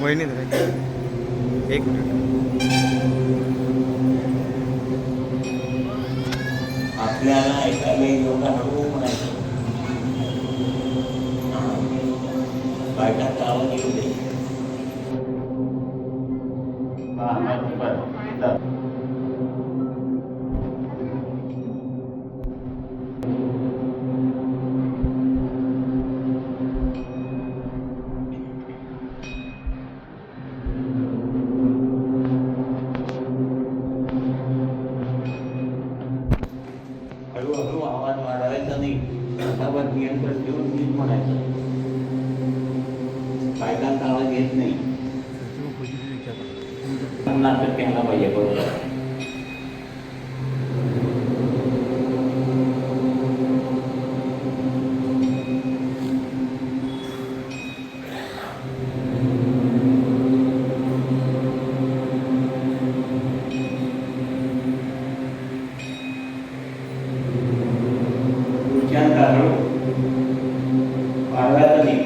वहिनी एक मिनिट. आपल्याला एखाद्या योगा हळू म्हणायचं, बायकांचा आवाज येऊ दे. हळूहळू आवाज वाढवायचा नाही, स्वतःवर नियंत्रण ठेवून नीट म्हणायचं. बायकांचा आवाज येत नाही, नाटक घ्यायला पाहिजे. बरोबर. वाढवायचा नाही.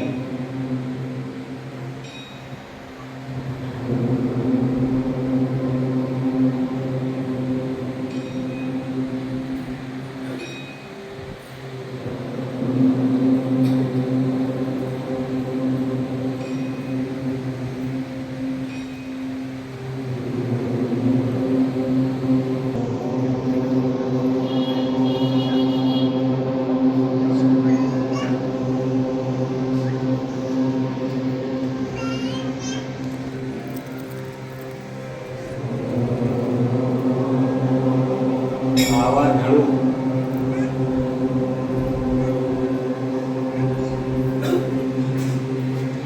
आवाज हळू.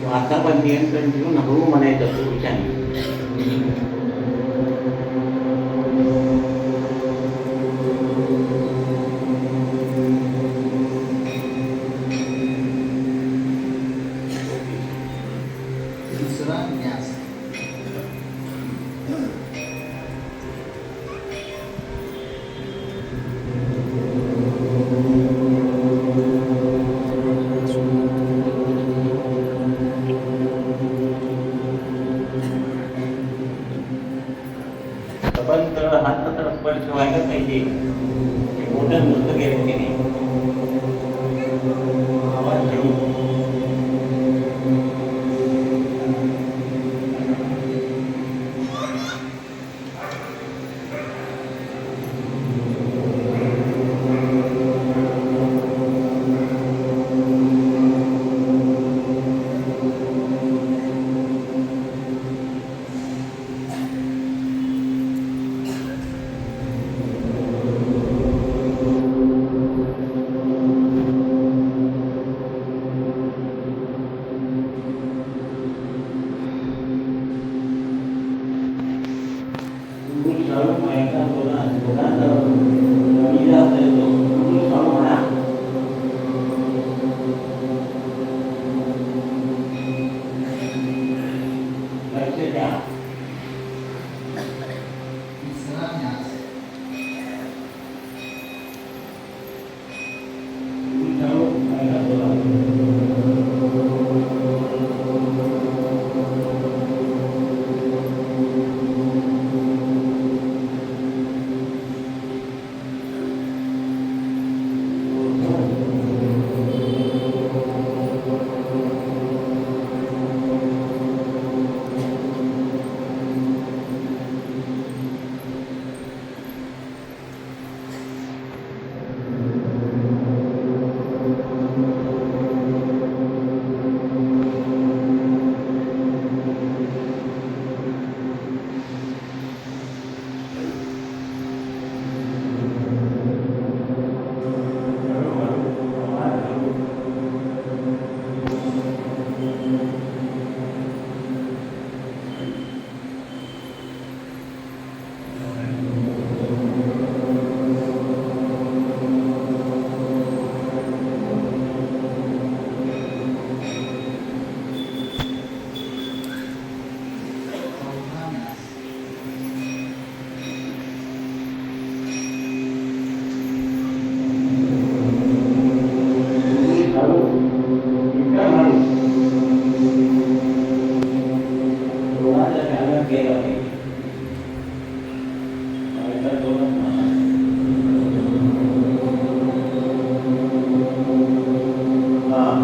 वातावरण नियंत्रण ठेवून हळू म्हणायचं पुरुषांनी. दुसरा न्यास. पण हात तर स्पर्श व्हायला पाहिजे. मोठं नृत्य केलं की नाही. आवाज हळू. नंतर दोनच म्हणा. हां.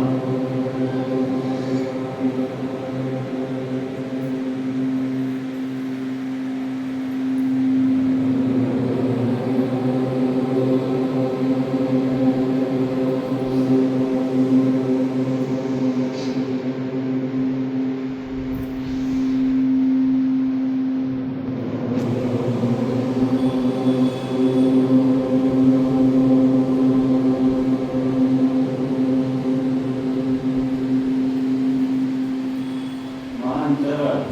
मान सरळ.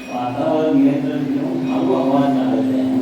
पाठावर नियंत्रण ठेवून हळू आवाज काढायचा आहे.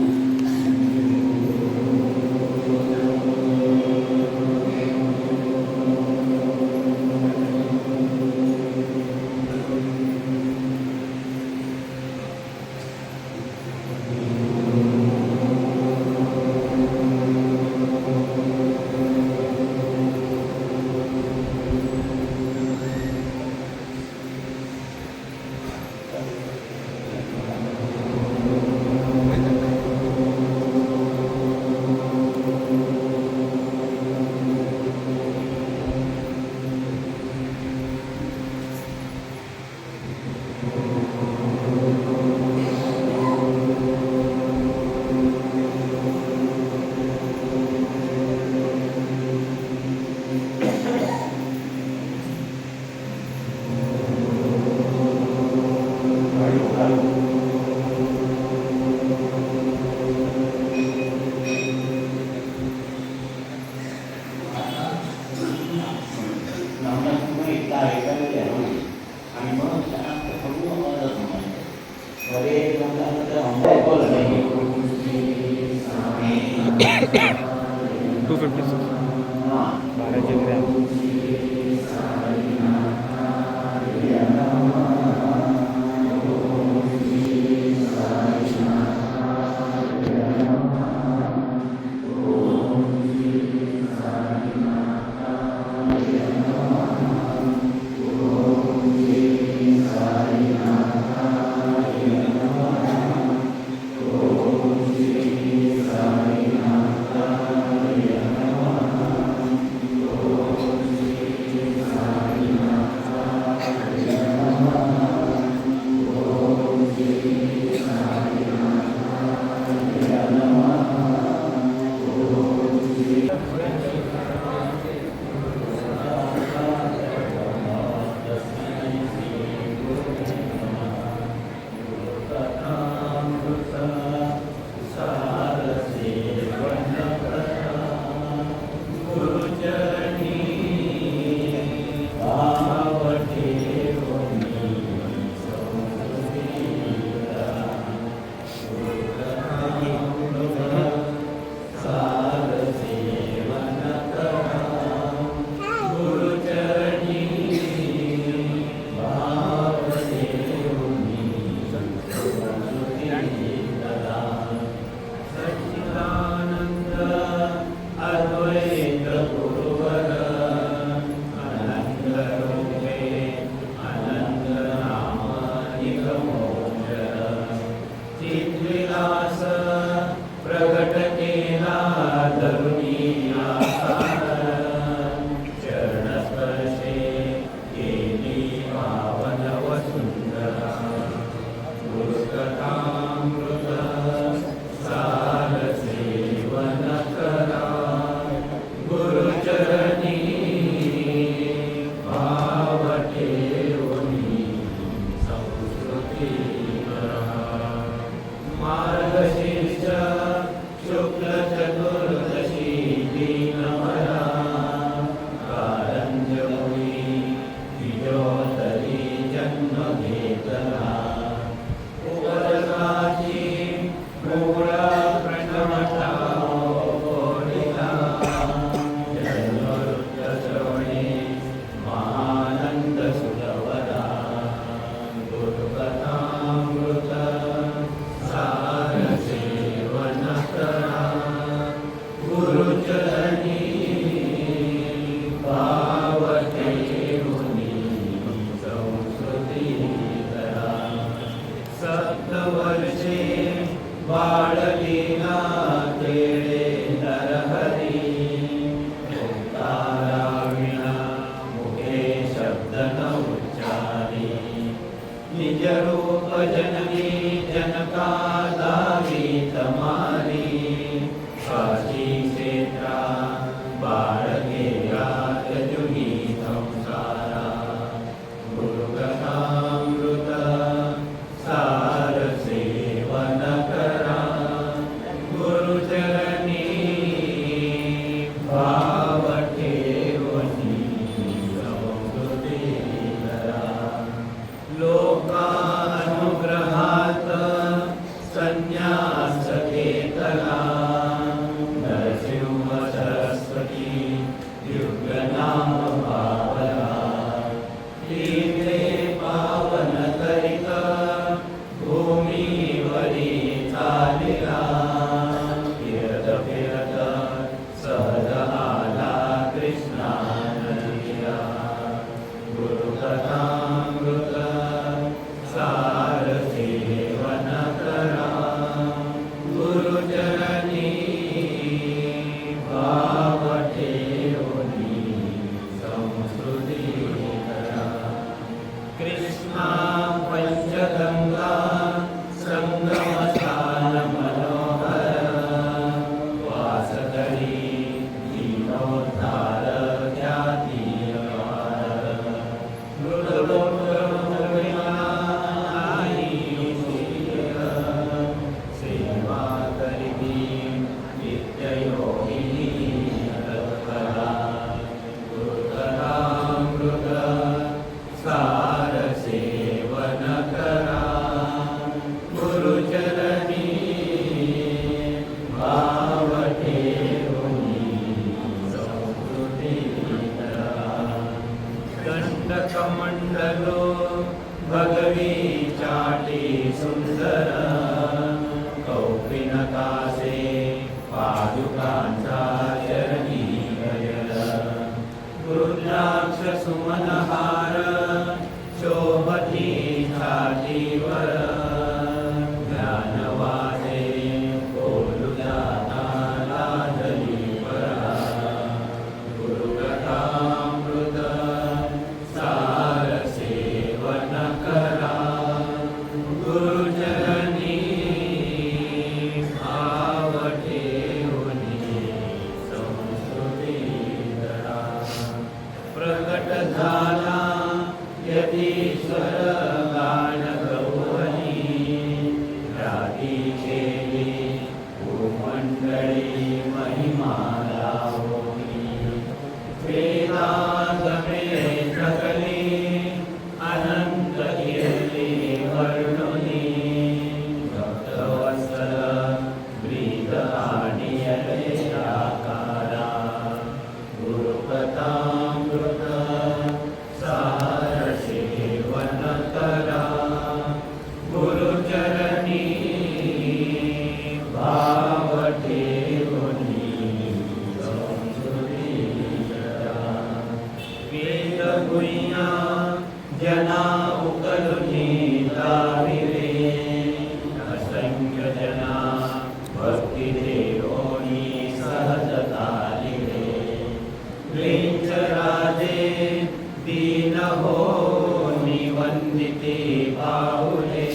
हळू हळू. नामांकित एकदा ऐकायला द्यावं आणि मग शांत हळू आवाजात म्हणायचं. बरेच लोकांना तर ऐकवलं नाही. 256 हां. 12 ग्रॅम. मार्गशीर्ष शुक्ल चतुर्दशी सुंदर कौपिनकासे पादुकांचा चरणी गजल रुद्राक्ष सुमनहार शोभती छातीवर ज्ञानवादे बोलू जाता लाजली परा गुरुकथामृत सार सेवन करा गुरुचरणी भाव ठेवणी संस्कृती धरा प्रकट झाला यतीश्वर गान गौरी राधी केली भूमंडळी महिमा लावणी वेदागमे सकली अनंत कीर्ती वर्णुनी भक्तवत्सल ब्रीद आणि आकारा गुरुकथामृत सार सेवन करा गुरुचरणी भाव ठेवणी संस्कृती धरा वेद गुह्य जना उकलुनी लाविले असंख्य जना भक्ती देवोनी सहजता लिले क्लेंच राजे दीन हो निवंदिते पाहुले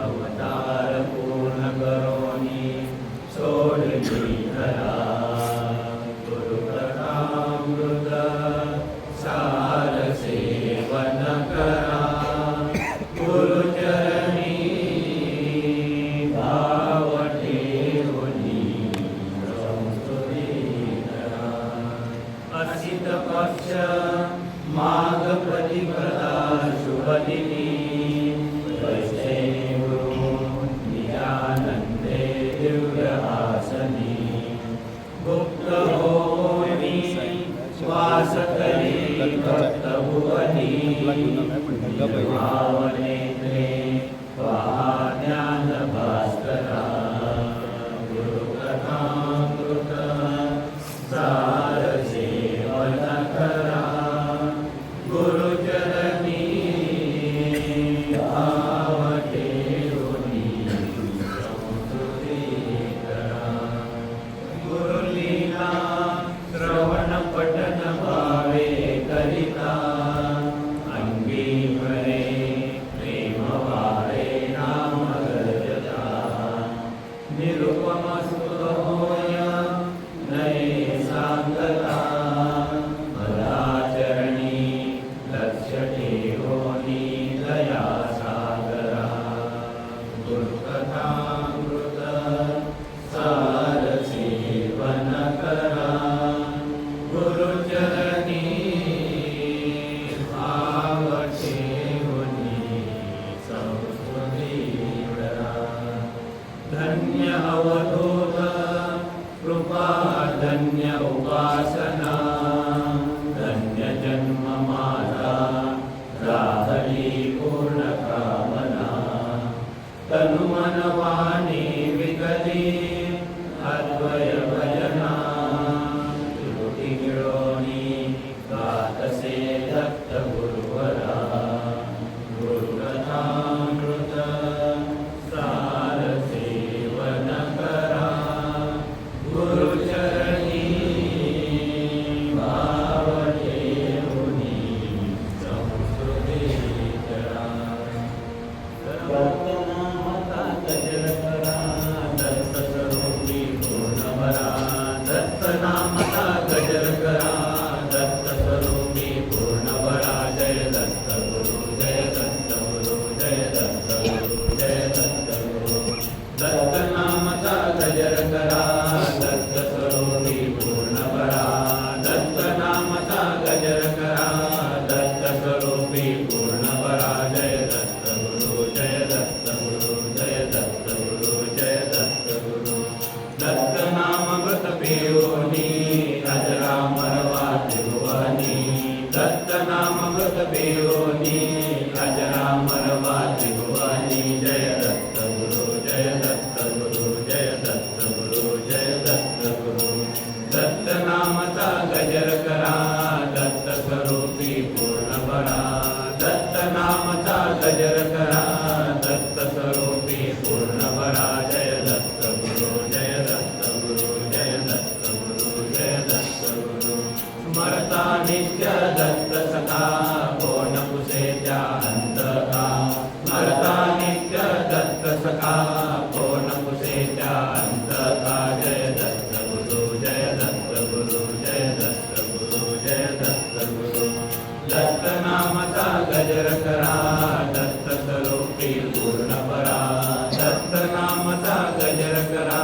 अवतार पूर्ण करोनी सोडली धरा गुरुकथामृत सार सेवन करा गुरुचरणी भाव ठेवणी संस्कृती धरा असित पक्ष माघ प्रतिपदा शुभदिनी वैष्णव निजानंदे दिव्य आसनी गुप्त होनी वास करी भक्त भुवनी भावनेत्रे ज्ञान भास्करा गुरुकथामृत सार सेवन करा गुरुचरणी भाव ठेवणी संस्कृती धरा गुरुलीला श्रवण पठन भावे करिता अंगी भरे प्रेम वारे नाम गर्जता निरुपम सुख होय नये सांगता भलाचरणी लक्ष ठेवोनी दया सागरा गुरुकथामृत सार सेवन करा गुरुचरणी भाव ठेवणी संस्कृती धरा धन्य अवधूत कृपा धन्य उपासना धन्य जन्म माझा राहली पूर्ण कामना तनु मन वाणी विकली अद्वय भजना त्रुटी गिळोनी गातसे दत्त गुरुवरा गुरुकथामृत सार सेवन करा गुरुचरणी भाव ठेवणी संस्कृती धरा दत्तनामता गजर करा दत्त स्वरूपी पूर्णवरा दत्तनामता गजर करा दत्त स्वरूपी पूर्णवरा जय दत्त गुरु जय दत्त गुरु जय दत्त गुरु जय दत्त गुरु दत्तनामता गजर करा दत्त स्वरूपी पूर्णवरा दत्तनामता गजर करा दत्त स्वरूपी पूर्णवरा जय दत्त गुरु जय दत्त गुरु जय दत्त गुरु जय दत्त गुरु दत्त नाम व्रत पेयोनी अजरामरवा त्रिभुवनी दत्त नाम व्रत पेयोनी अजरामरवा त्रिभुवनी जय नित्य दत्त सखा कोण पुसेत्या अंतका मरता नित्य दत्त सखा कोण पुसेत्या अंतका जय दत्त गुरु जय दत्त गुरु जय दत्त गुरु जय दत्त गुरु दत्त नामचा गजर करा दत्त स्वरूपी पूर्ण परा दत्त नामचा गजर करा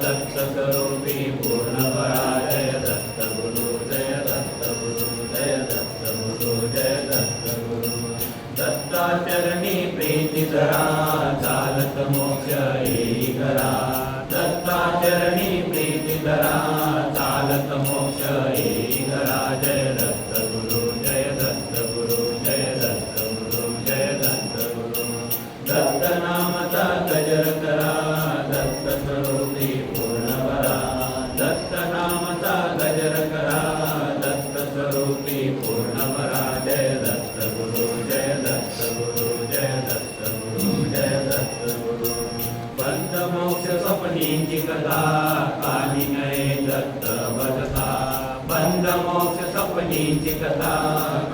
दत्त स्वरूपी पूर्ण परा जय दत्त गुरु जय दत्त गुरु जय दत्त गुरु जय दत्त गुरु दत्ताचरणी प्रीती धरा चालत मोक्ष येई करा दत्ताचरणी प्रीती धरा चालत मोक्ष येई करा जय दत्त गुरु जय दत्त गुरु जय दत्त गुरु जय दत्त गुरु दत्त नामचा गजर करा दत्त स्वरूपी पूर्ण परा दत्त नामचा गजर करा दत्त स्वरूपी पूर्ण परा जय दत्त गुरु जय दत्त गुरु जय दत्त गुरु जय दत्त गुरु बंद मोक्ष स्वप्नींची कथा कानी नये दत्त बदता बंद मोक्ष स्वप्नींची कथा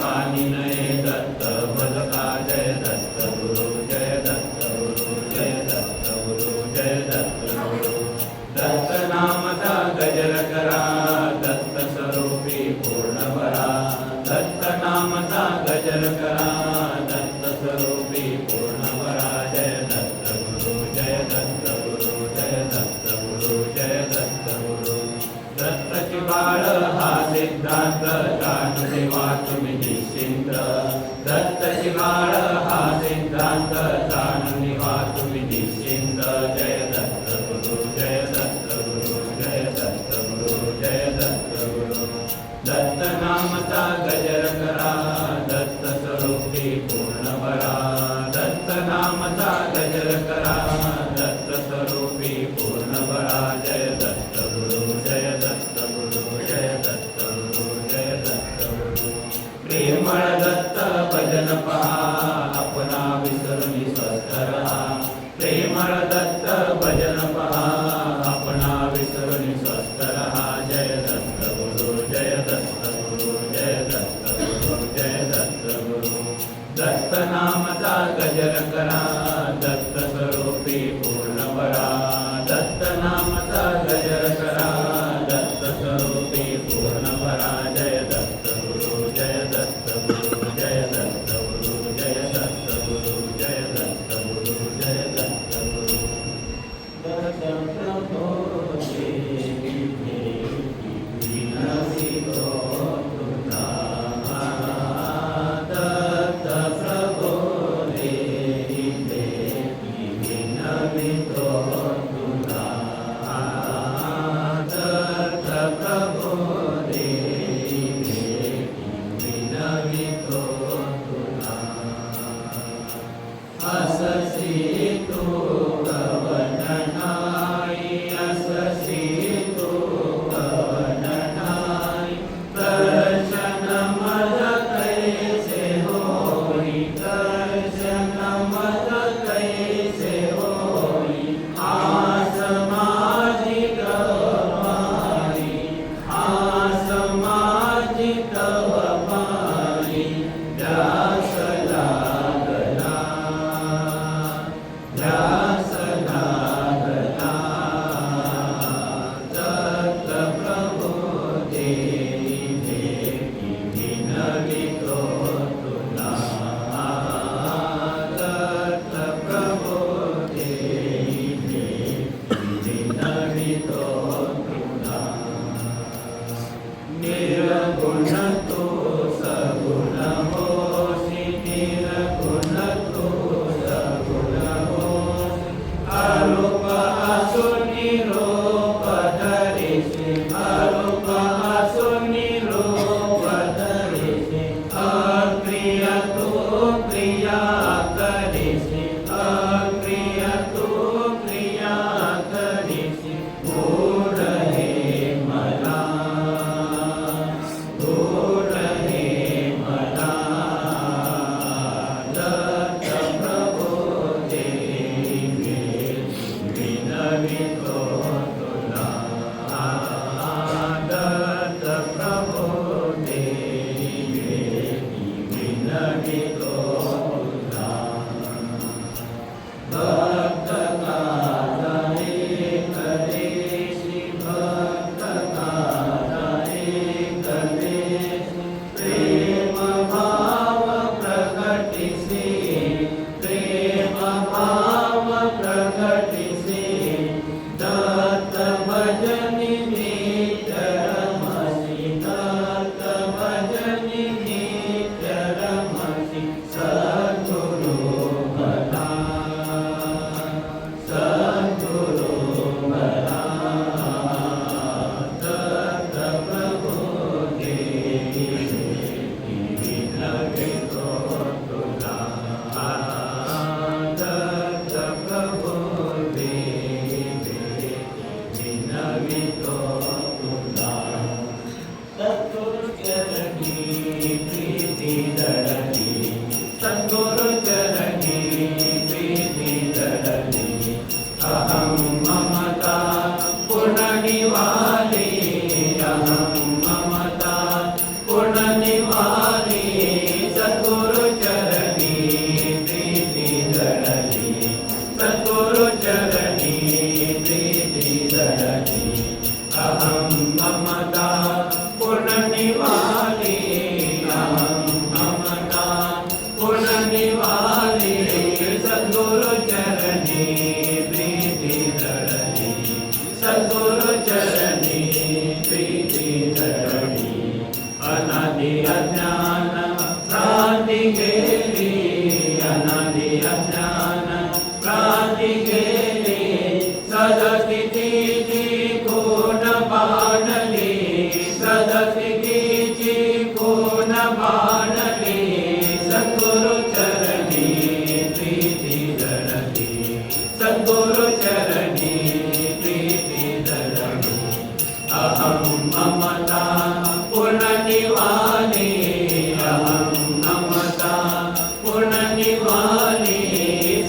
कानी नये दत्त बदता जय दत्त गुरु जय दत्त गुरु जय दत्त गुरु जय दत्त गुरु दत्त नामचा गजर करा दत्त स्वरूपी पूर्ण परा दत्त नामचा गजर करा दत्त स्वरूपी पूर्ण परा जय दत्त गुरु जय दत्त गुरु जय दत्त गुरु जय दत्त गुरु दत्त शिवाळ हा सिद्धांत जाणून तुम्ही निश्चिंत दत्त शिवाळ हा सिद्धांत जाणून तुम्ही निश्चिंत जय दत्त गुरु जय दत्त गुरु जय दत्त गुरु जय दत्त गुरु दत्त नामचा गजर करा दत्त स्वरूपी पूर्ण परा दत्त नामचा गजर करा दत्त स्वरूपी पूर्ण परा जय दत्त गुरु जय दत्त गुरु जय दत्त गुरु जय दत्त गुरु प्रेमळ दत्त भजन पहा अपना विसरुनी स्वस्थ रहा प्रेमळ दत्त भजन पहा अपना विसरुनी स्वस्थ रहा जय दत्त गुरु जय दत्त गुरु जय दत्त गुरु जय दत्त गुरु दत्त नामचा गजर करा दत्त स्वरूपी पूर्ण परा दत्त नामचा गजर करा दत्त स्वरूपी पूर्ण परा जय दत्त गुरु जय दत्त गुरु जय दत्त गुरु जय दत्त गुरु जय दत्त गुरु जय दत्त गुरु दत्त प्रभो देवी देवी विनसितो तुना दत्त प्रभो देवी देवी विनसितो तुना दत्त प्रभो देवी देवी विनसितो तुना अससी तू कवननाई अससी तू कवननाई दर्शन मद कैसे होई दर्शन मद कैसे होई आस माझी गवाई आस माझी गवाई ध्यास लागला ध्यास लागला दत्त प्रभो देवी देवी विनवितो तुला दत्त प्रभो देवी देवी विनवितो तुला निर्गुण तो सगुण होसी निर्गुण तो सगुण होसी अरूप असुनी रूप धरिसी अरूप असुनी रूप धरिसी अप्रिय तू प्रिया करिसी अप्रिय तू प्रिया करिसी मूढ बनवितो तुला सद्गुरु चरणी प्रीती दडली सद्गुरु चरणी प्रीती दडली अहं ममता पुनर्निवाली अहं ममता पुनर्निवाली सद्गुरु चरणी प्रीती दडली सद्गुरु चरणी प्रीती दडली अहं ममता पुनर्निवाली अहं ममता पुनर्निवाली सद्गुरु चरणी प्रीती दडली सद्गुरु चरणी प्रीती दडली अनादि अज्ञान भ्रांती गेली अनादि अज्ञान भ्रांती गेली सदस्थितीची कोण बाणली सदस्थितीची कोण बाणली सद्गुरु चरणी प्रीती दडली सद्गुरु चरणी प्रीती दडली अहं ममता पुनर्निवाली अहं ममता पुनर्निवाली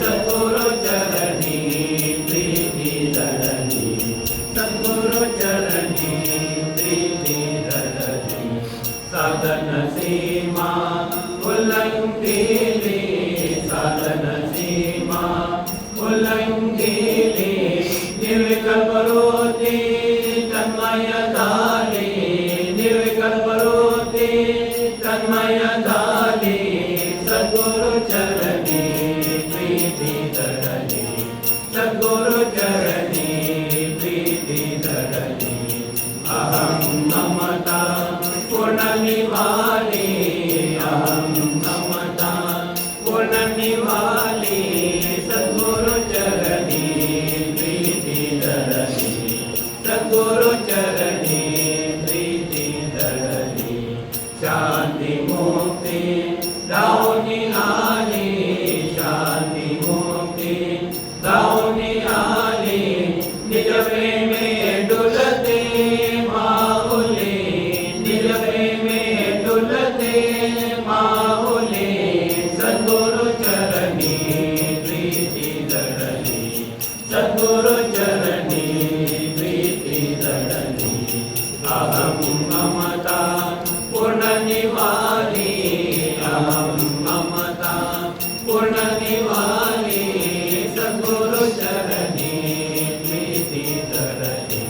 सद्गुरु चरणी प्रीती दडली सद्गुरु चरणी प्रीती दडली साधन सीमा उल्लंघिली साधन सीमा उल्लंघिली निर्विकल्प वृत्ती तन्मय झाली निर्विकल्प वृत्ती तन्मय झाली सद्गुरु चरणी प्रीती दडली सद्गुरु चरणी प्रीती दडली अहं ममता पुनर्निवाली अहं ममता पुनर्निवाली सद्गुरु चरणी प्रीती दडली सद्गुरु चरणी प्रीती दडली शांती मुक्ती दाऊनी आली शांती मुक्ती दाऊनी आली निज प्रेमे डुलते माऊली निज प्रेमे डुलते माऊली सद्गुरु चरणी प्रीती दडली सद्गुरु चरणी प्रीती दडली अहं ममता पुनर्निवाली अहं ममता पुनर्निवाली सद्गुरु चरणी प्रीती दडली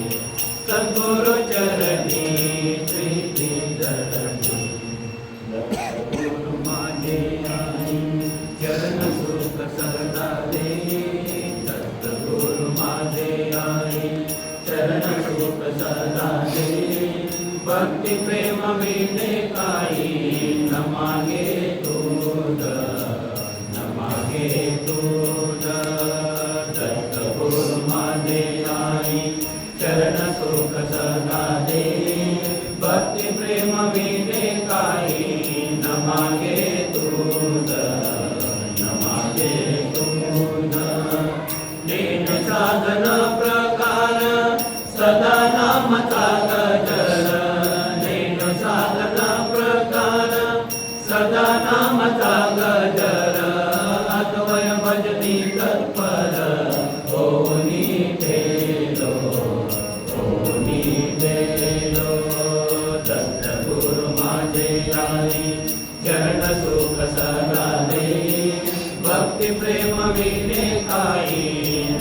सद्गुरु चरणी प्रीती दडली गुरु माझे आई चरण सुख सदा दे सद्गुरु माझे आई चरण सुख सदा दे भक्ती प्रेम विने काही न मागे तुझ न मागे तुझ सद्गुरु माझे आई चरण सुख सदा दे भक्ती प्रेम विने काही न मागे तुझ न मागे तुझ दीन साधन प्रकार सदा नामचा गजर दीन साधन प्रकार सदा नामचा गजर अद्वय भजनी तत्पर होनी भेलो सद्गुरु माझे आई चरण सुख सदा दे भक्ती प्रेम विने काही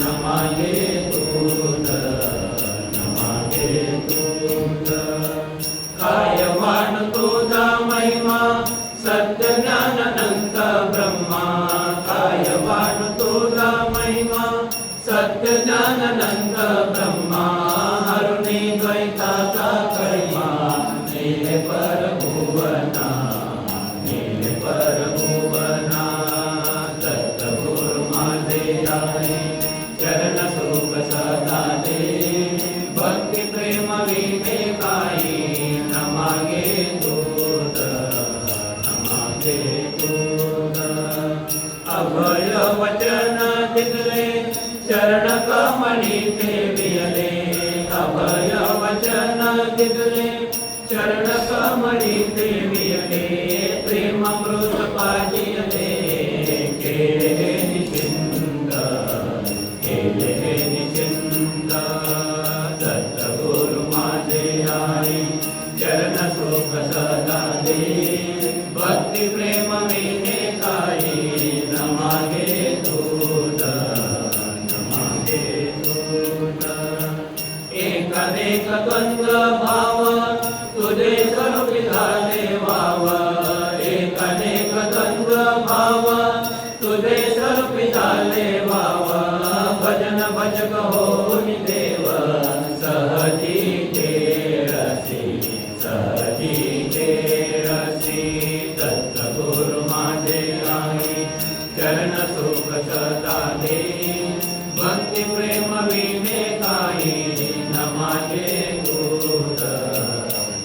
न मागे तुझ न मागे तुझ काय वाण तुझा महिमा सत्य ज्ञान अनंत ब्रह्मा काय वाण तुझा महिमा सत्य ज्ञान अनंत ब्रह्मा हरुणी द्वैताचा करिमा नीले परभुवना नीले परभुवना सद्गुरु माझे आई चरण सुख सदा दे भक्ती प्रेम विने काही न मागे तुझ न मागे तुझ अभय वचन दिले चरण कमळी ते वियले अभय भक्ती तुझे चरण कमळी देवियले प्रेमामृत पाजियले केले हे निश्चिंत केले हे निश्चिंत दत्त गुरु माझे आई चरण सुख सदा दे भक्ती प्रेम विने काही न मागे दूत न मागे दूत एकानेक द्वंद्व भाव तुझे स्वरूप झाले वाव एकानेक द्वंद्व भाव तुझे स्वरूप झाले वाव भजन भजक होनी देव सहजी केळसी सहजी केळसी दत्त गुरु माझे आई चरण सुख सदा दे भक्ती प्रेम विने काही न मागे दूत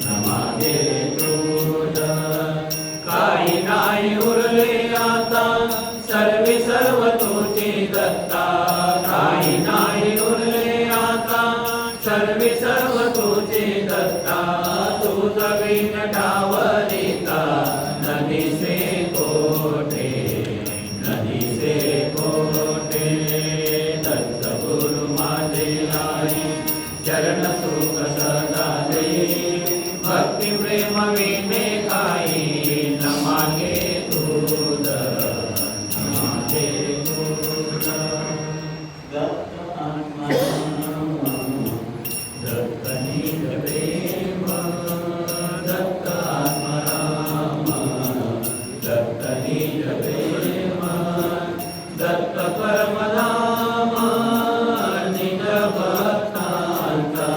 न मागे दूत काही नाही उरले आता सर्वी सर्व तुझी दत्ता काही नाही उरले आता सर्वी सर्व तुझी दत्ता तुझ बिन डावरिता नदी से कोठे नदी से कोठे दत्त गुरु माझे आई चरण सुख सदा दे भक्ती प्रेम विने काही न मागे दूत न मागे दूत दत्त आत्मा दत्त निज प्रेम दत्त आत्मा राम दत्त निज प्रेम दत्त परमधाम निज भक्तांचा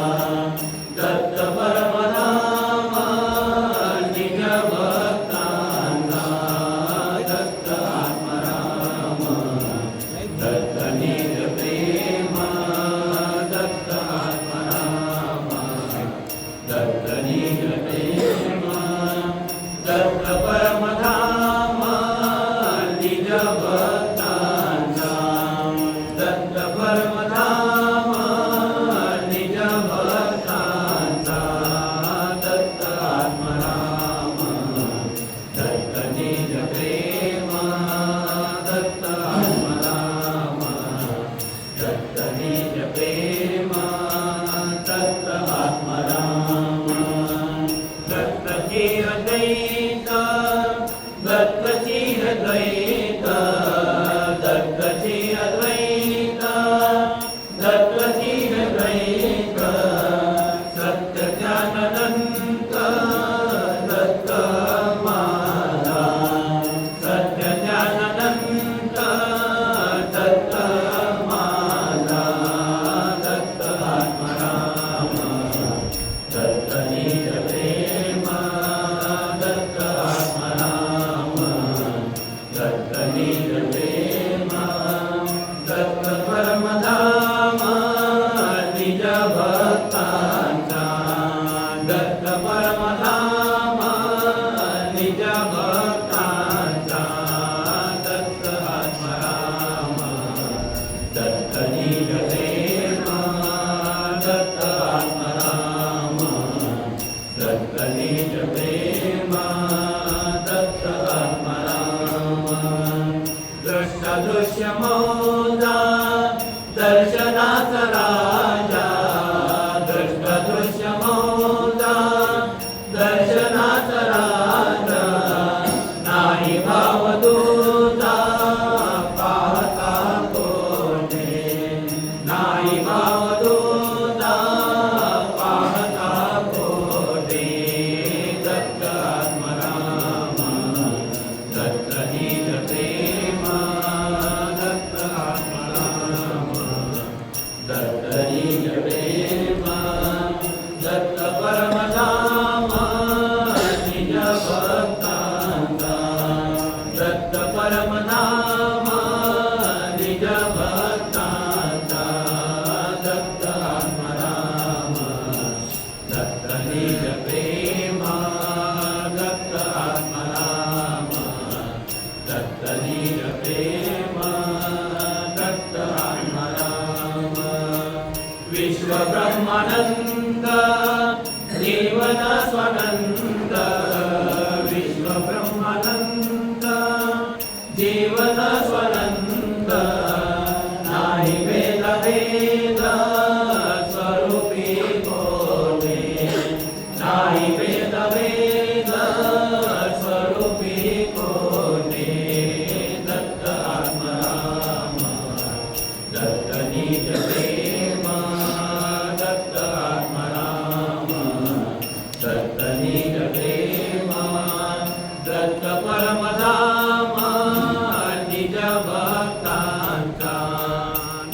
दत्त परमधाम निज भक्तांचा दत्त आत्मा राम दत्त निज प्रेम दत्त आत्मा राम दत्त निज प्रेम दत्त परमधाम निज भक्तांचा दत्त परमधाम निज भक्तांचा दत्त आत्मा राम दत्त निज प्रेम दत्त आत्मा राम दत्त निज प्रेम दत्त आत्मा राम दत्त की अद्वैत दत्त की अद्वैत दत्त की अद्वैत दत्त की अद्वैत सत्य ज्ञानदंत दत्त माला सत्य ज्ञानदंत दत्त माला दत्त आत्मा राम दत्त निज प्रेम दत्त आत्मा राम दत्त निज प्रेम दत्त परमधाम निज भक्तांचा दत्त परमधाम निज भक्तांचा दत्त आत्मा राम दत्त निज प्रेम दत्त आत्मा राम दत्त निज प्रेम दत्त आत्मा राम दृष्ट दृश्य मोदा दर्शनाचा राजा दृष्ट दृश्य मोदा दर्शनाचा राजा नाही भाव दूता पाहता कोठे नाही भाव दूता पाहता कोठे दत्त आत्मा राम दत्त निज प्रेम दत्त आत्मा राम दत्त निज प्रेम दत्त परमधाम निज भक्तांचा दत्त परमधाम निज भक्तांचा दत्त आत्मा राम दत्त निज प्रेम दत्त आत्मा राम दत्त निज प्रेम दत्त आत्मा राम विश्व ब्रह्मानंद जीवन स्वानंद विश्व ब्रह्मानंद जीवन स्वानंद नाही वेद वेद स्वरूपी कोणे नाही वेद वेद स्वरूपी कोणे दत्त आत्मराम दत्त निज प्रेम दत्त आत्मराम दत्त निज प्रेम दत्त परमधाम निज भक्तांचा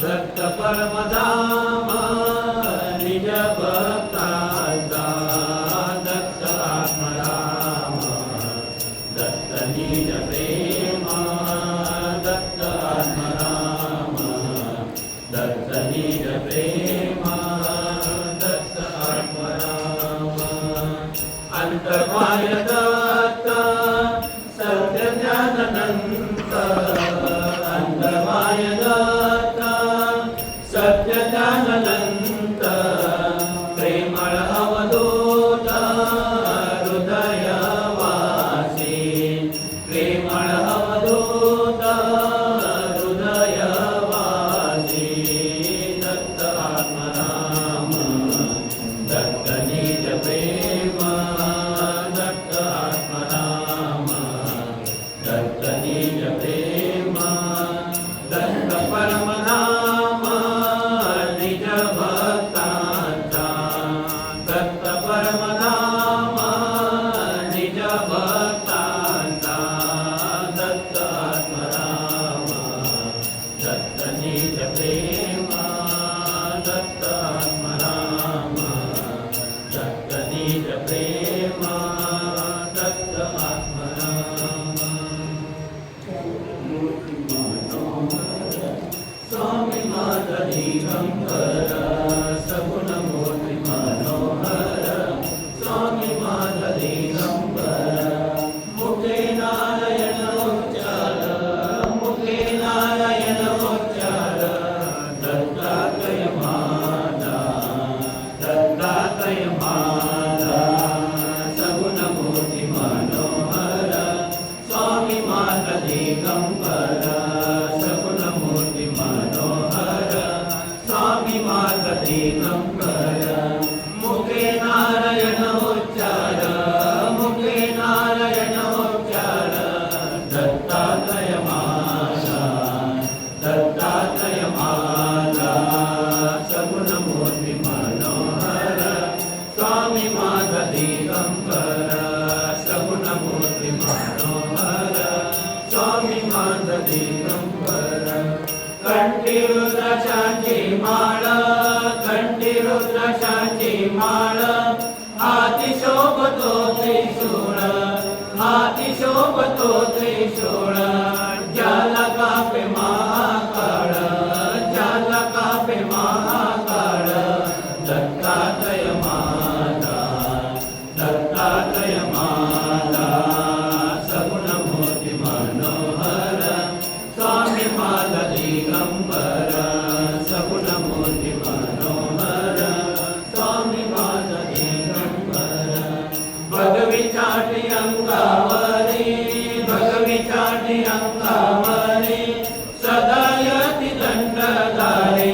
दत्त परमधाम निज भक्तांचा दत्त आत्मराम दत्त निज प्रेम दत्त आत्मराम दत्त निज प्रेम दत्त आत्मराम अंतर्माय दत्त सत्य ज्ञानंत अंतर्माय दत्त सत्य ज्ञानंत प्रेमळ अवधूत हृदयवासी प्रेमळ अवधूत हृदयवासी दत्त आत्मराम दत्त निज प्रेम दत्त आत्मराम दत्त निज प्रेम दत्त परमधाम निज भक्तांचा दत्त परमधाम निज भक्तांचा दत्त आत्मराम दत्त निज प्रेम दत्त आत्मराम दत्त निज प्रेम दत्त आत्मराम स्वामी माझा दिगंबर सगुण मूर्ती मनोहर स्वामी माझा दिगंबर मुखे नारायण उच्चार मुखे नारायण उच्चार दत्तात्रय माझा दत्तात्रय माझा सगुण मूर्ती मनोहर स्वामी माझा दिगंबर सगुण मूर्ती मनोहर स्वामी माझा दिगंबर मुखे नारायण उच्चार मुखे नारायण उच्चार दत्तात्रय माझा दत्तात्रय माझा सगुण मूर्ती मनोहर स्वामी माझा दिगंबर सगुण मूर्ती मनोहर स्वामी माझा दिगंबर कंठी रुद्राक्षाची माळ कंठी रुद्राक्षाची माळ हाती शोभतो त्रिशूळ हाती शोभतो त्रिशूळ ज्याला कापे महाकाळ ज्याला कापे महाकाळ दत्तात्रय माझा दत्तात्रय माझा सगुण मूर्ती मनोहर स्वामी माझा दिगंबर सगुण मूर्ती मनोहर स्वामी माझा दिगंबर भगवी चाटी अंगावरी भगवी चाटी अंगावरी सदायति दंडधारी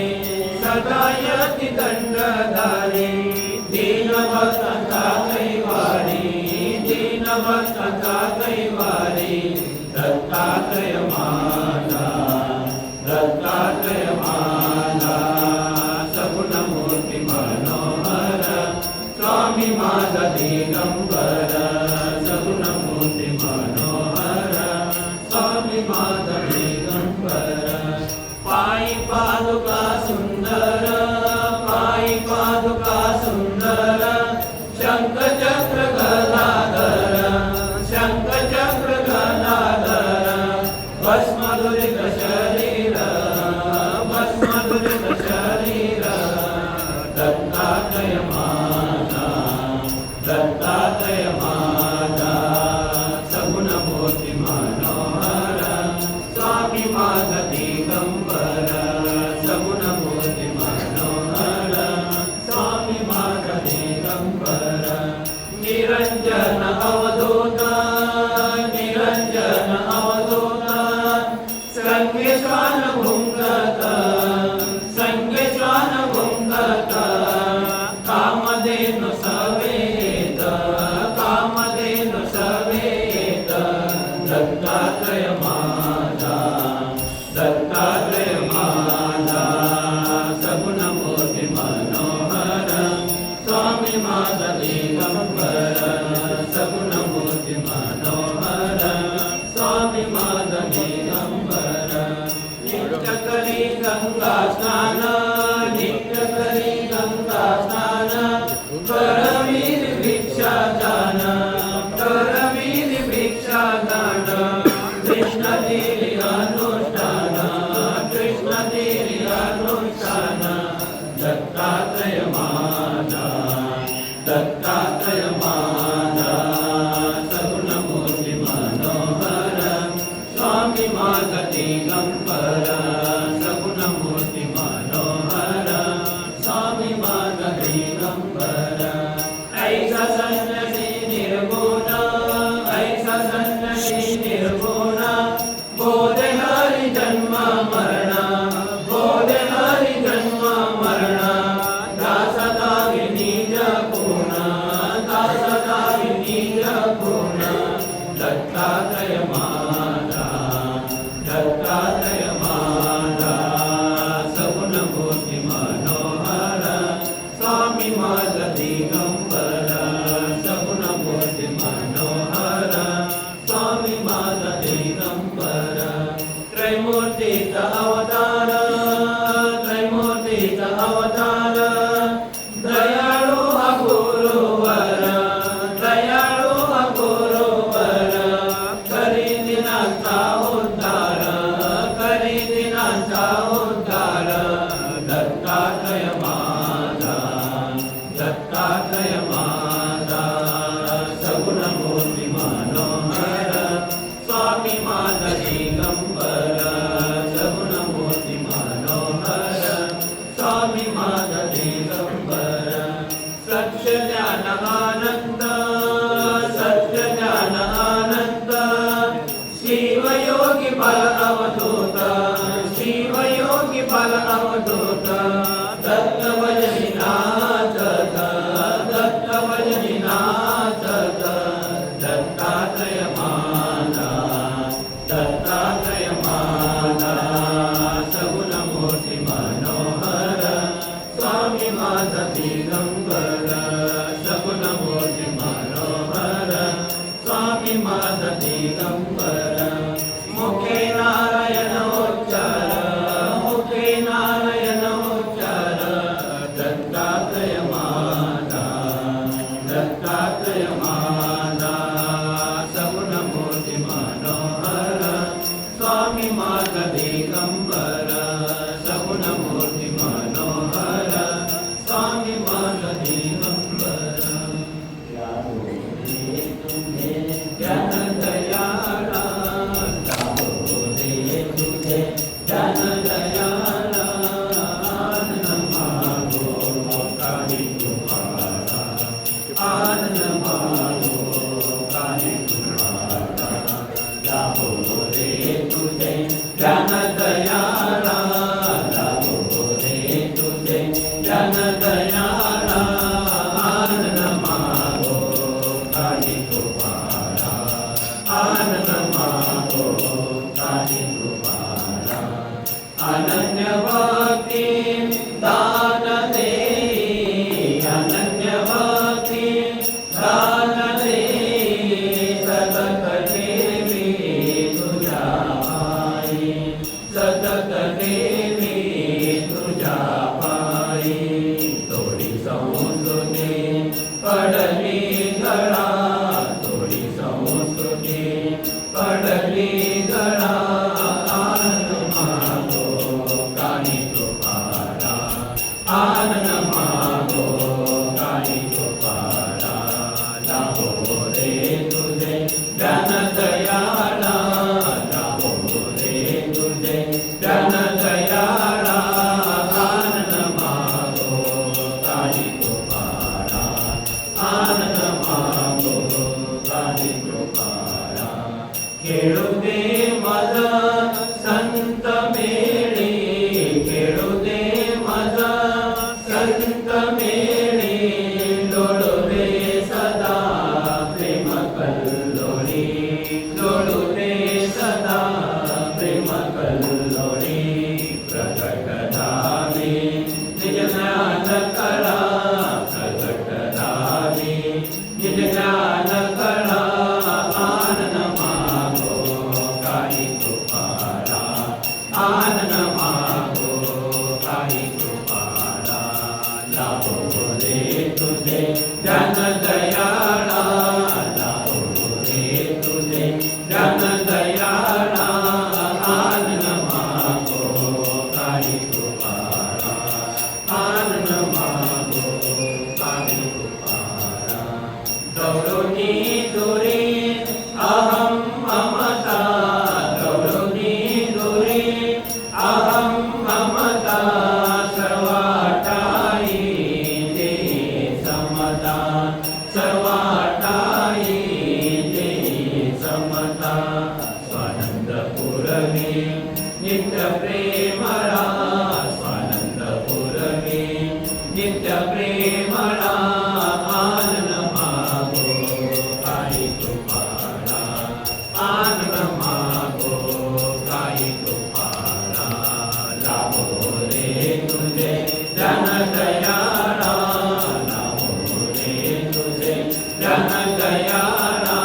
सदायति दंडधारी दीनभक्तांचा कैवारी दीनभक्तांचा कैवारी दत्तात्रय माझा दत्तात्रय माझा सगुण मूर्ती मनोहर स्वामी माझा दिगंबर सगुण मूर्ती मनोहर स्वामी माझा दिगंबर पायी पादुका सुंदर पायी पादुका सुंदर शंख चक्र गदाधर शंख चक्र गदाधर भस्मधुरित शरीर भस्मधुरित शरीर दत्तात्रय माझा दत्तात्रय माझा सगुण मूर्ती मनोहर स्वामी माझा दिगंबर सगुण मूर्ती मनोहर स्वामी माझा दिगंबर निरंजन अवधूत निरंजन अवधूत संगेश्वान भुंगत संगेश्वान भुंगत कामधेनु सवेत कामधेनु सवेत दत्तात्रय माझा दत्तात्रय माझा सगुण मूर्ती मनोहर स्वामी माझा दिगंबर सगुण मूर्ती मनोहर स्वामी माझा दिगंबर नित्य करी गंगा स्नान नित्य करी गंगा स्नान करवीर भिक्षा दान करवीर भिक्षा दान कृष्ण देवी अनुष्ठान कृष्ण देवी अनुष्ठान दत्तात्रय माझा दत्तात्रय माझा सगुण मूर्ती मनोहर स्वामी माझा दिगंबर सगुण मूर्ती मनोहर स्वामी माझा दिगंबर ऐसा संन्यासी निर्गुण ऐसा संन्यासी निर्गुण बोधे हरि जन्म मरण बोधे हरि जन्म मरण दासदागी निज गुण दासदागी निज गुण दत्तात्रय माझा दत्तात्रय माझा सगुण मूर्ती मनोहर स्वामी माझा दिगंबर सगुण मूर्ती मनोहर स्वामी माझा दिगंबर त्रैमूर्तीचा अवतार त्रैमूर्तीचा अवतार दयाळू हा गुरुवर दयाळू हा गुरुवर करी दिनांचा उद्धार करी दिनांचा उद्धार दत्तात्रय माझा दत्तात्रय माझा सगुण मूर्ती मनोहर स्वामी माझा दिगंबर सगुण मूर्ती मनोहर स्वामी माझा दिगंबर सत्य ज्ञान आनंद सत्य ज्ञान आनंद शिवयोगी बल अवधूत शिवयोगी बल अवधूत दत्त भजनी नाचत दत्त भजनी नाचत दत्तात्रय माझा दत्तात्रय माझा सगुण मूर्ती मनोहर स्वामी माझा दिगंबर सगुण मूर्ती मनोहर स्वामी माझा दिगंबर मुखे नारायण उच्चार मुखे नारायण उच्चार दत्तात्रय माझा दत्तात्रय माझा सगुण मूर्ती मनोहर स्वामी माझा दिगंबर सगुण मूर्ती मनोहर स्वामी माझा दिगंबर ज्ञान दयाळा दामोदे तुझे ज्ञान दयाळा आनंद मागो काही तुम्हाला आनंद मागो काही तुम्हाला दामोदे तुझे ज्ञान दयाळा दामोदे तुझे ज्ञान दयाळा आनंद मागो काही तुम्हाला आनंद मागो काही तुम्हाला अनन्य भक्ती दान देई अनन्य भक्ती खेळू दे मज संत मेळी, खेळू दे मज संत मेळी, लोळू दे सदा प्रेम कल्लोळी, लोळू दे सदा प्रेम कल्लोळी. प्रकट झाली निज ज्ञान कळा, प्रकट झाली निज ज्ञान कळा, आनंद मागो काही कृपाला, आनंद मागो काही कृपाला. लाभो रे तुझे ज्ञान दयाळा, लाभो रे तुझे ज्ञान दयाळा, आनंद मागो काही कृपाला, आनंद मागो काही कृपाला. गौरवनी दुरी अहं ममता, गौरवनी दुरी अहं ममता, सर्वाटाई ते समता, सर्वाटाई ते समता. स्वानंद पुरवी नित्य प्रेमळा, स्वानंद पुरवी नित्य प्रेमळा, आनंद मागो काही कृपाला, आनंद मागो काही कृपाला. लाभो रे तुझे ज्ञान दयाळा, लाभो रे तुझे ज्ञान दयाळा,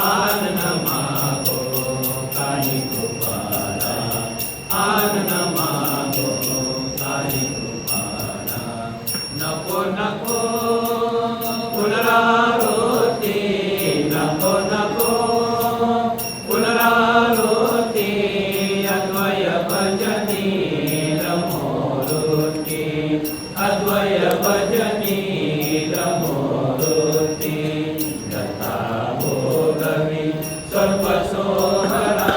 आनंद मागो काही कृपाला, आनंद मागो काही कृपाला. नको नको पुनरावृत्ती, नको नको पुनरावृत्ती, अद्वय भजनी रमोरुती, अद्वय भजनी रमोरुती. दत्ता भोगवी सर्व सोहरा,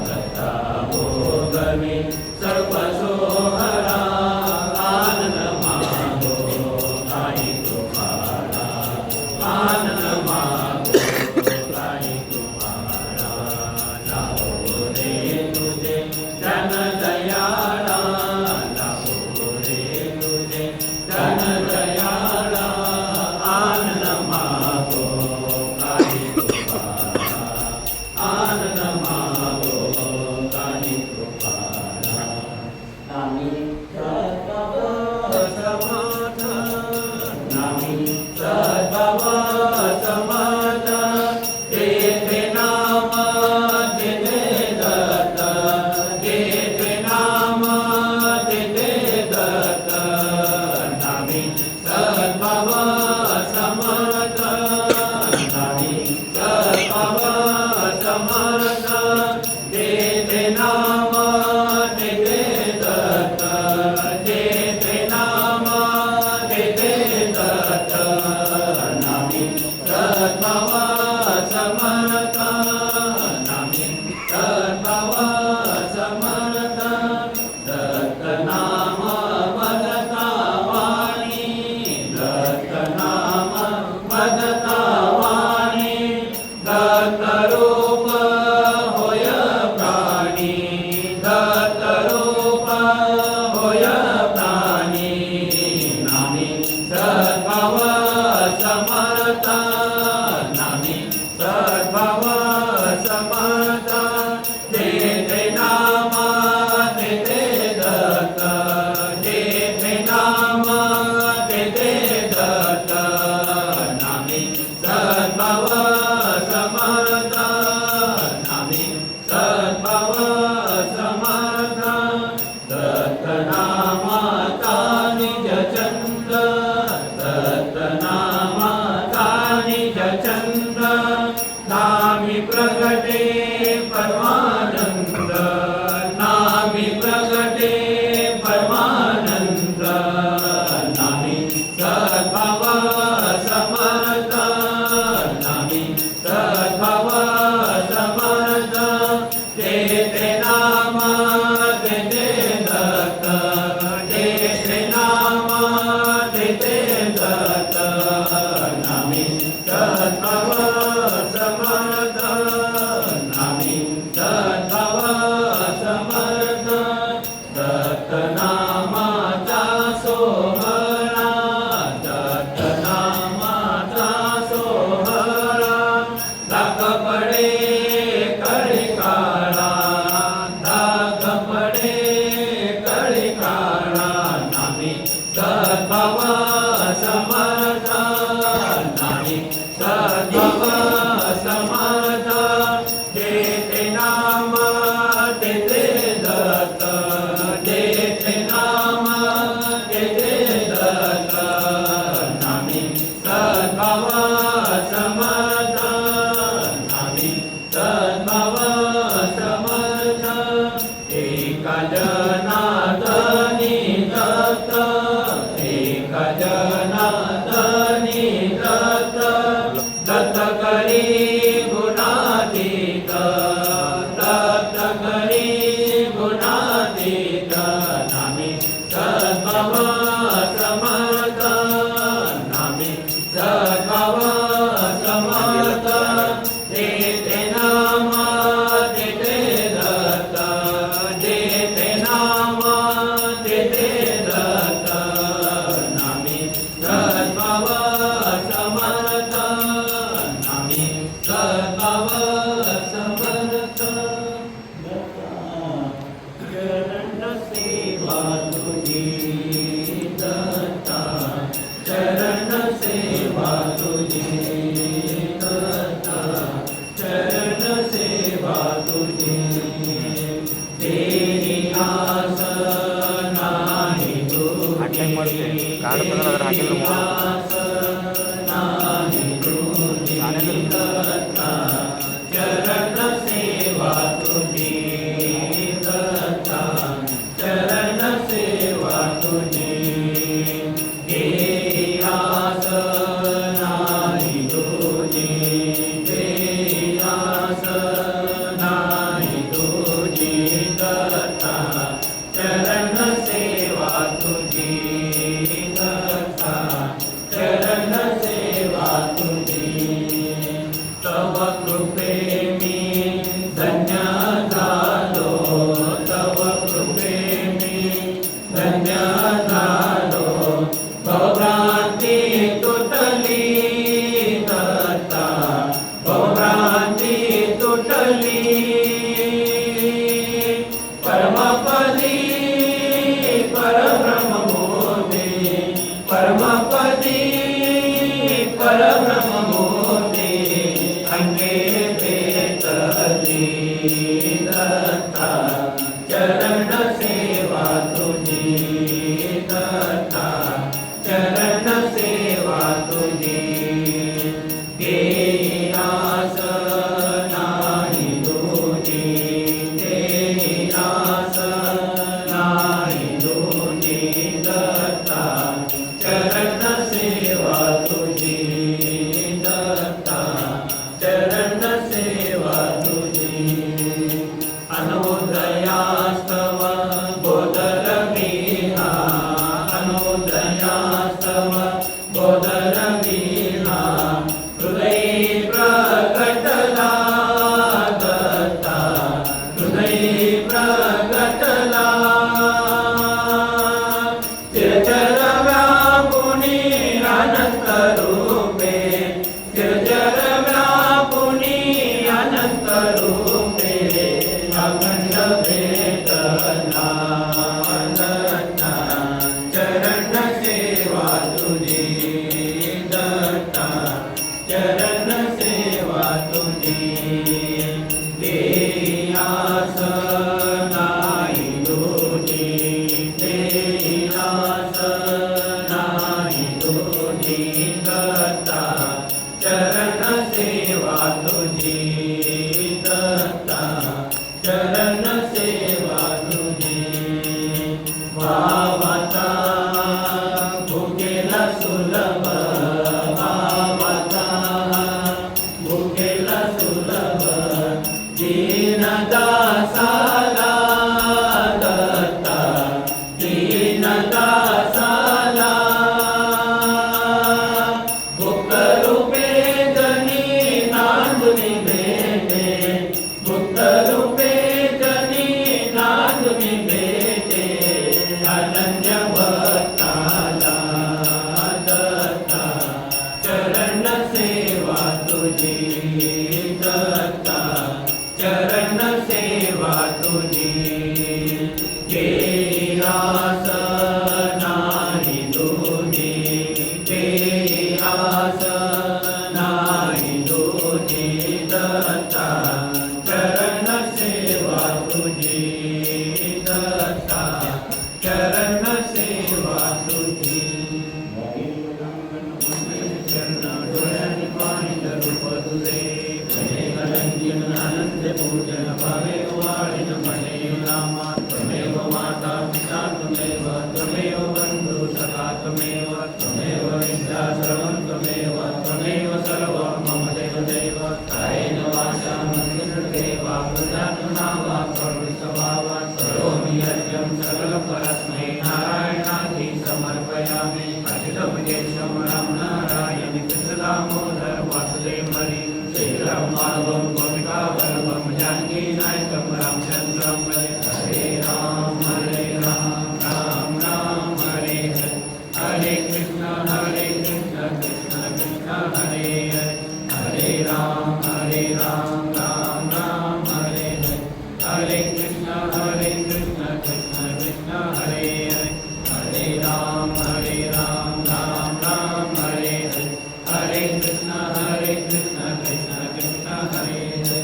दत्ता भोगवी सर्व सोहरा, आनंद मागो काही कृपाला, आनंद मागो काही कृपाला. लाभो रे तुझे ज्ञान दयाळा, लाभो रे तुझे ज्ञान दयाळा, आनंद मागो काही कृपाला, आनंद मागो काही कृपाला. नामी सद्भाव समाधान, नामी सद्भाव समाधान, तेथे नाम तेथे दत्त, तेथे नाम तेथे दत्त. नामी सद्भाव समाधान, नामी सद्भाव समाधान, तेथे नाम तेथे दत्त, तेथे नाम तेथे दत्त. नामी सद्भाव समर्थ, नामी सद्भाव समर्थ. दत्त नाम वदता वाणी, दत्त नाम वदता वाणी, दत्त रूप होय प्राणी, दत्त रूप होय प्राणी. नामी सद्भाव समर्थ, नामी सद्भाव समर्थ. तेथे नाम तेथे दत्त, तेथे नाम तेथे दत्त. नामी सद्भाव समर्थ, नामी सद्भाव समर्थ. दत्त नामाचा निज छंद, दत्त नामाचा तुझी दत्ता चरण सेवा तुझी तेरी आस नाही हाटॅग मरते कार्ड 15,000 हाटॅग नाही तुझी दत्ता चरण सेवा तुझी दत्ता चरण सेवा तुझी तेरी आस नाही तुझी तेरी आस नाही तुझी दत्ता चरण सेवा तुझी दत्ता चरण सेवा तुझी तव कृपे मी धन्य झालो तव कृपे मी धन्य झालो भवभ्रांती तुटली दत्ता भवभ्रांती तुटली परमपदी परब्रह्म मोदे परमपदी परब्रह्म मोदे अंगे बेतली दत्ता चरण सेवा तुझी दत्ता चरण सेवा तुझी तेरी आस नाही तुझी तेरी आस नाही तुझी दत्ता चरण सेवा तुझी दत्ता चरण सेवा तुझी अनुदयास्तव बोधरवीणा अनुदयास्तव बोधरवीणा हृदयी प्रकटला दत्ता हृदयी प्रकटला चिरचर व्यापुनी अनंत रूपे चिरचर व्यापुनी अनंत रूपे अखंड भेटला दत्ता चरण सेवा तुझी दत्ता चरण सेवा तुझी तेरी आस नाही तुझी तेरी आस नाही तुझी दत्ता चरण सेवा तुझी दत्ता चरण सेवा तुझी भावाचा भुकेला सुलभ भावाचा भुकेला सुलभ दीनदासाला दत्ता दीनदासाला भुक्तरूपे जनी नांदुनी भेटे भुक्तरूपे जनी नांदुनी भेटे अनन्य भक्ताला दत्ता चरण सेवा तुझी दत्ता चरण सेवा तुझी तेरी आस नाही तुझी तेरी आस नाही तुझी दत्ता चरण सेवा तुझी दत्ता चरण सेवा तुझी डोळ्यांनी पाणी रूप तुझे आनंद पूजन भावे वाळीन म्हणे नामा त्वमेव माता पिता त्वमेव त्वमेव बंधु सखा त्वमेव त्वमेव विद्या सर्वं त्वमेव त्वमेव सर्वं मम देव देव कायेन वाचा मन्दिरदेवा प्रजात्मना वा सर्वस्वभावा करोमि यज्ञं सकलपरस्मै नारायणाति समर्पयामि अखिलं केशवं राम नारायण कृष्ण दामोदर वासुदेव हरि श्रीराम माधवं गोपिका वल्लभं जानकी नायकं रामचन्द्रं हरे राम राम राम हरे हरे हरे कृष्ण कृष्ण कृष्ण हरे हरे हरे राम राम राम हरे हरे हरे कृष्ण कृष्ण कृष्ण हरे हरे हरे राम राम राम हरे हरे हरे कृष्ण कृष्ण कृष्ण हरे हरे।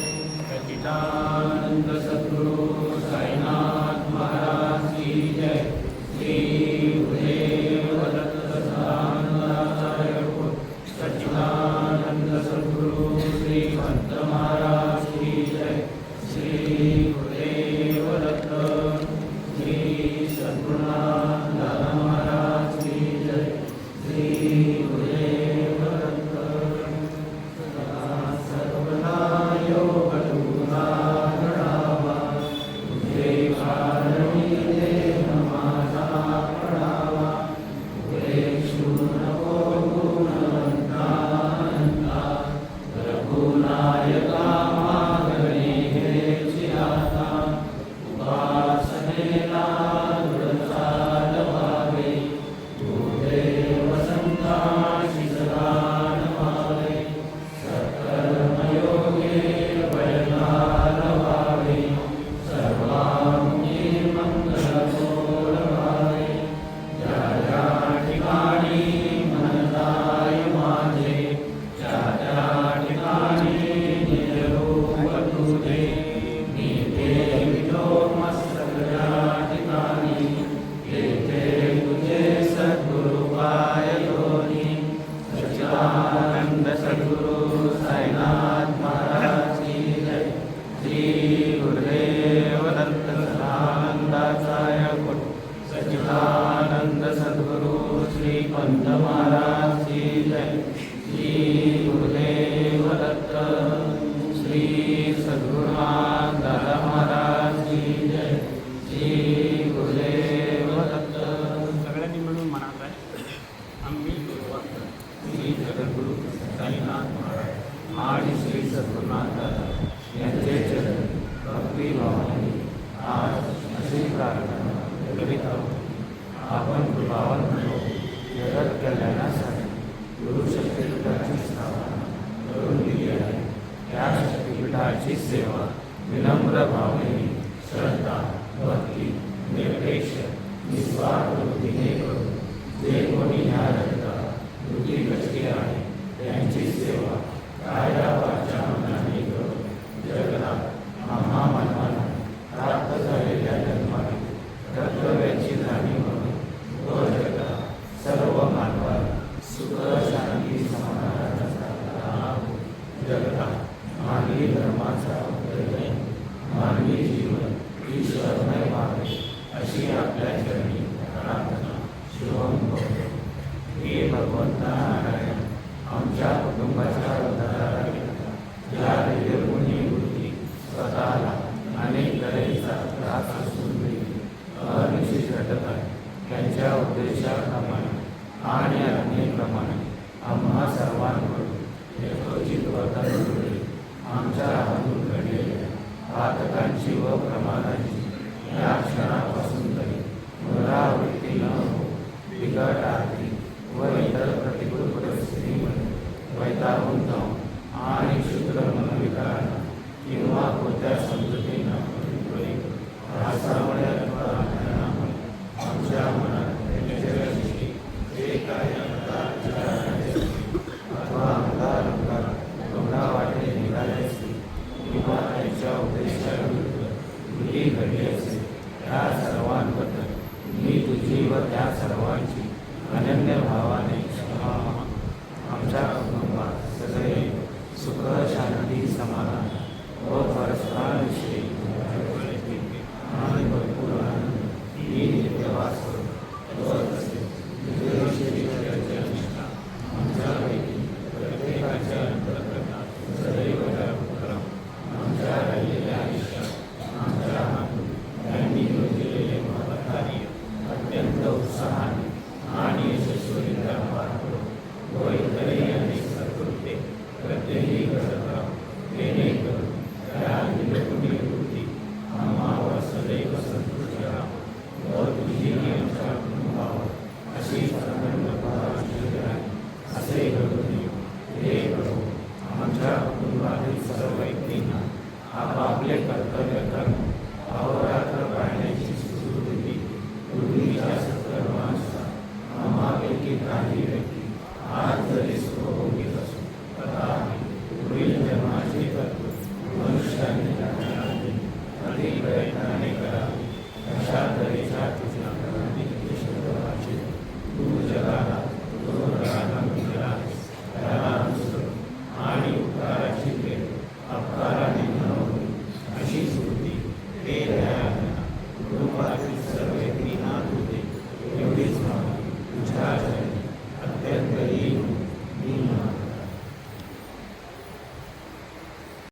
सच्चिदानंद सद्गुरु साईनाथ महाराज की जय। श्री गुरुदेव दत्त सदानंदाचार्य सच्चिदानंद सद्गुरु श्री पंत महाराज की जय। श्री गुरुदेव दत्त श्री सद्गुरुनाथ दादा महाराज की जय। श्री गुरुदेव दत्त सदा सर्वदा योग तुझा घडावा। तुझे कारणी देह माझा पडावा। तुझे नको गुणवंता रघुनायका मागणे हेची आता। उपासनेला दृढचाल व्हावे। तुझे वसंताशी सदा नमावे। सकर्मयोगे वयनाल व्हावे। सर्वांगी मंगलमूल व्हावे। ज्या ज्या ठिकाणी मन जाय माझे त्या त्या ठिकाणी निजरूप तुझे। मी देवितो मस्तक ज्या ठिकाणी तेथे तुझे सद्गुरु पाय दोन्ही। सच्चिदानंद सद्गुरु साईनाथ महाराज की जय। श्री गुरुदेव दत्त सदानंदाचार्य सच्चिदानंद सद्गुरु श्री पंत महाराज की जय। श्री गुरुदेव दत्त श्री सद्गुरुनाथ दादा महाराज की जय। श्री गुरुदेव दत्त। सगळ्यांनी मिळून म्हणायचं आहे आम्ही श्री जगद्गुरु साईनाथ महाराज आणि श्री सद्गुरुनाथ दादा यांचे चरण भक्तिभावाने आज असे प्रार्थना करीत आहोत। आपण कृपावान म्हणतो जगत कल्याणासाठी गुरु शक्तिपीठाची स्थापना करून दिली आहे। त्या शक्तिपीठाची सेवा विनम्र भावनेने श्रद्धा भक्ती निरपेक्ष निस्वार्थ वृत्तीने करून जे कोणी ह्या जगतात वृत्ती कष्टी आहे त्यांची सेवा काया वाचा मनाने करून जगतात आम्हा मानवांना प्राप्त झालेल्या जन्मातील कर्तव्याची जाणीव म्हणून व जगतात सर्व मानवाला सुख शांती समाधानाचा लाभ जगतात मानवी धर्माचा उदय मानवी जीवन ईश्वरमय व्हावे अशी आपल्या चरणी प्रार्थना शुभम भवतु। हे भगवंता नारायण आमच्या कुटुंबाच्या उद्धाराकरिता ज्या निर्गुणी वृत्ती स्वतःला अनेक तऱ्हेचा त्रास असून अनिश्चित घटत आहे त्यांच्या उद्देशाप्रमाणे आणि आज्ञेप्रमाणे आम्हा सर्वांकडून यथोचित वर्तन करून आमच्या हातून घडलेल्या पातकांची व प्रमादाची